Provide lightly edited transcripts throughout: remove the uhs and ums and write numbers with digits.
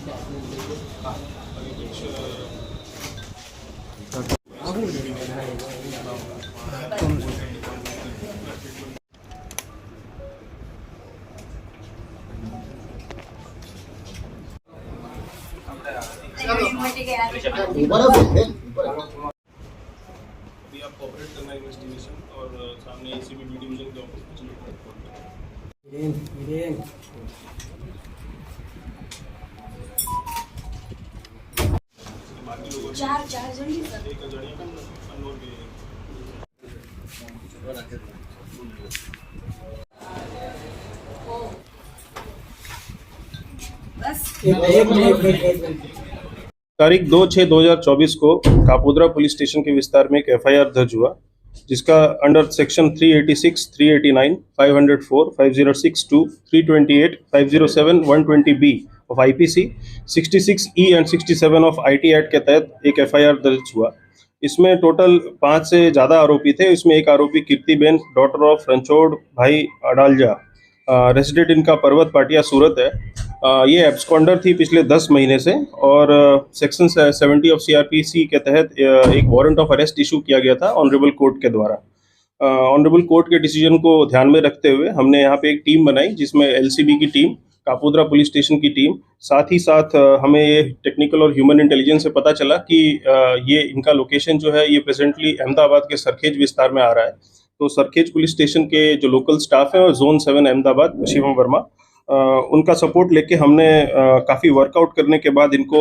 अभी आप कोऑपरेट करना इन्वेस्टिगेशन और सामने एसीबी बी डिवीजन के ऑफिस में चलिए रिपोर्ट बाकी लोगों चार जन ही सर एक जड़िया का अननोन भी है। बस तारीख 2/6/2024 को कापोद्रा पुलिस स्टेशन के विस्तार में एक एफआईआर दर्ज हुआ, जिसका under section 386, 389, 504, 5062, 328, 507, 120B of IPC, 66E and 67 of IT act के तहत एक एफआईआर दर्ज हुआ। इसमें टोटल 5 से ज़्यादा आरोपी थे। इसमें एक आरोपी कीर्तिबेन डॉटर ऑफ रणछोड़ भाई अडालजा, रेसिडेंट इनका पर्वत पाटिया सूरत है। ये एब्सकॉन्डर थी पिछले 10 महीने से और सेक्शन 70 ऑफ सीआरपीसी के तहत एक वारंट ऑफ अरेस्ट इशू किया गया था ऑनरेबल कोर्ट के द्वारा। ऑनरेबल कोर्ट के डिसीजन को ध्यान में रखते हुए हमने यहाँ पे एक टीम बनाई, जिसमें एलसीबी की टीम, कापोद्रा पुलिस स्टेशन की टीम, साथ ही साथ हमें ये टेक्निकल और ह्यूमन इंटेलिजेंस से पता चला कि ये इनका लोकेशन जो है ये प्रेजेंटली अहमदाबाद के सरखेज विस्तार में आ रहा है। तो सरखेज पुलिस स्टेशन के जो लोकल स्टाफ है और जोन 7 अहमदाबाद शिवम वर्मा, उनका सपोर्ट लेके हमने काफ़ी वर्कआउट करने के बाद इनको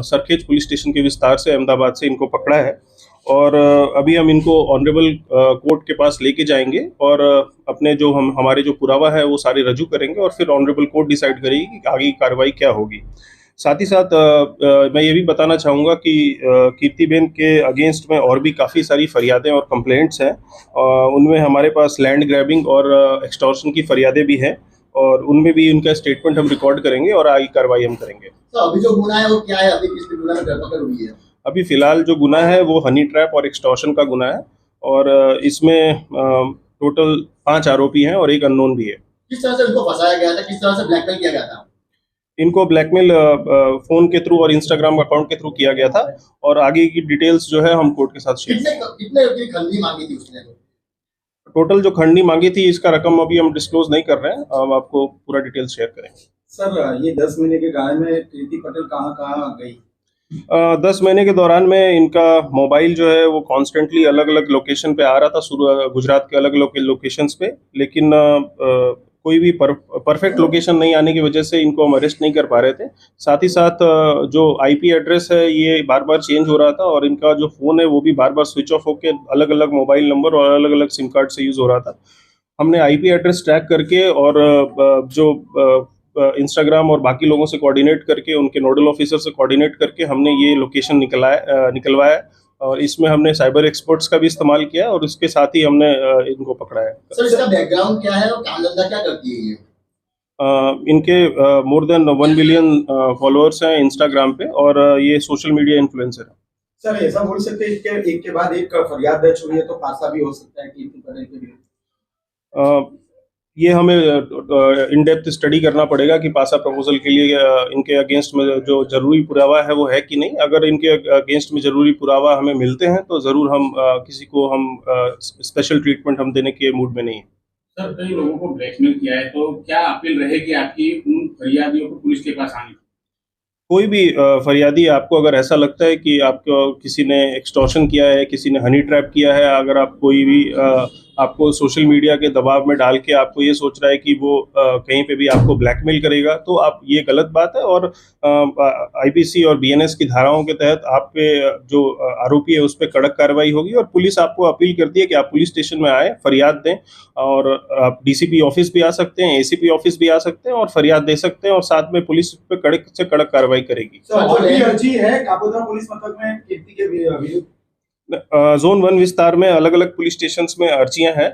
सरखेज पुलिस स्टेशन के विस्तार से अहमदाबाद से इनको पकड़ा है और अभी हम इनको ऑनरेबल कोर्ट के पास लेके जाएंगे और अपने जो हमारे जो पुरावा है वो सारे रजू करेंगे और फिर ऑनरेबल कोर्ट डिसाइड करेगी कि आगे की कार्रवाई क्या होगी। साथ ही साथ मैं ये भी बताना चाहूँगा कि कीर्तिबेन के अगेंस्ट में और भी काफ़ी सारी फरियादें और कंप्लेंट्स हैं। उनमें हमारे पास लैंड ग्रैबिंग और एक्सटॉर्शन की फरियादें भी हैं और उनमें भी उनका स्टेटमेंट हम रिकॉर्ड करेंगे और आगे कार्रवाई हम करेंगे। तो अभी जो गुना है वो क्या है? अभी किस गुना में धरपकड़ हुई है? अभी फिलहाल जो गुना है वो हनी ट्रैप और एक्सटॉर्शन का गुना है और इसमें टोटल 5 आरोपी हैं और एक अननोन भी है। किस तरह से इनको फंसाया गया था, किस तरह से ब्लैकमेल किया गया था? इनको ब्लैकमेल फोन के थ्रू और इंस्टाग्राम अकाउंट के थ्रू किया गया था और आगे की डिटेल्स जो है हम कोर्ट के साथ शेयर करेंगे। कितने की खंडी मांगी थी उसने? टोटल जो खंडी मांगी थी इसका रकम अभी हम डिस्क्लोज नहीं कर रहे हैं, हम आपको पूरा डिटेल शेयर करेंगे। सर, ये 10 महीने के गाय में कीर्ति पटेल कहाँ कहाँ गई? 10 महीने के दौरान में इनका मोबाइल जो है वो कॉन्स्टेंटली अलग अलग लोकेशन पे आ रहा था, गुजरात के अलग अलग लोकेशंस पे, लेकिन कोई भी परफेक्ट लोकेशन नहीं आने की वजह से इनको हम अरेस्ट नहीं कर पा रहे थे। साथ ही साथ जो आईपी एड्रेस है ये बार बार चेंज हो रहा था और इनका जो फ़ोन है वो भी बार बार स्विच ऑफ होकर अलग अलग मोबाइल नंबर और अलग अलग सिम कार्ड से यूज़ हो रहा था। हमने आईपी एड्रेस ट्रैक करके और जो इंस्टाग्राम और बाकी लोगों से कोऑर्डिनेट करके, उनके नोडल ऑफिसर से कोऑर्डिनेट करके हमने ये लोकेशन निकलवाया और इसमें हमने साइबर एक्सपर्ट्स का भी इस्तेमाल किया और उसके साथ ही हमने इनको पकड़ा है। सर, इसका बैकग्राउंड क्या है और काम धंधा क्या करती है ये? इनके मोर देन 1 बिलियन फॉलोअर्स हैं इंस्टाग्राम पे और ये सोशल मीडिया इन्फ्लुएंसर है। सर, ऐसा बोल सकते हैं कि एक के बाद एक फरियाद दर्ज हुई है तो फांसा भी हो सकता है कीर्ति पटेल के लिए? ये हमें इन डेप्थ स्टडी करना पड़ेगा कि पासा प्रपोजल के लिए इनके अगेंस्ट में जो जरूरी पुरावा है वो है कि नहीं। अगर इनके अगेंस्ट में जरूरी पुरावा हमें मिलते हैं तो जरूर हम किसी को हम स्पेशल ट्रीटमेंट हम देने के मूड में नहीं है। सर, कई लोगों को ब्लैकमेल किया है, तो क्या अपील रहेगी आपकी उन फरियादियों को पुलिस के पास आने की? कोई भी फरियादी, आपको अगर ऐसा लगता है कि आपको किसी ने एक्सटॉर्शन किया है, किसी ने हनी ट्रैप किया है, अगर आप कोई भी आपको सोशल मीडिया के दबाव में डाल के आपको ये सोच रहा है कि वो कहीं पे भी आपको ब्लैकमेल करेगा, तो आप ये गलत बात है। और आईपीसी और बीएनएस की धाराओं के तहत आप पे जो आरोपी है उस पर कड़क कार्रवाई होगी और पुलिस आपको अपील करती है कि आप पुलिस स्टेशन में आए, फरियाद दें और आप डीसीपी ऑफिस भी आ सकते हैं, एसीपी ऑफिस भी आ सकते हैं और फरियाद दे सकते हैं और साथ में पुलिस पे कड़क से कड़क कार्रवाई करेगी। अर्जी है कापोद्रा पुलिस मथक में कीर्ति के विरुद्ध? जोन 1 विस्तार में अलग अलग पुलिस स्टेशंस में अर्जियां हैं।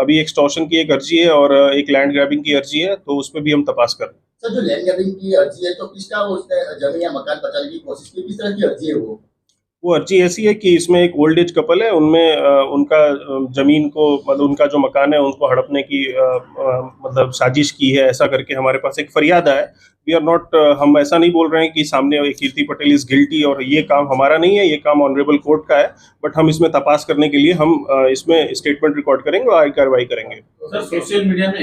अभी एक्सटॉर्शन की एक अर्जी है और एक लैंड ग्रैबिंग की अर्जी है, तो उसमें भी हम तपास कर रहे हैं। सर, जो लैंड ग्रैबिंग की अर्जी है तो किसका वो उसने जमीन या मकान बचाने की कोशिश की, किस तरह की अर्जी है वो अर्जी ऐसी है कि इसमें एक ओल्ड एज कपल है, उनमें उनका जमीन को, मतलब उनका जो मकान है उनको हड़पने की मतलब साजिश की है, ऐसा करके हमारे पास एक फरियाद है वी आर नॉट, हम ऐसा नहीं बोल रहे हैं कि सामने कीर्ति पटेल इज गिल्टी और ये काम हमारा नहीं है, ये काम ऑनरेबल कोर्ट का है, बट हम इसमें तपास करने के लिए हम इसमें स्टेटमेंट रिकॉर्ड करेंगे और आगे कार्रवाई करेंगे। सर सोशल मीडिया में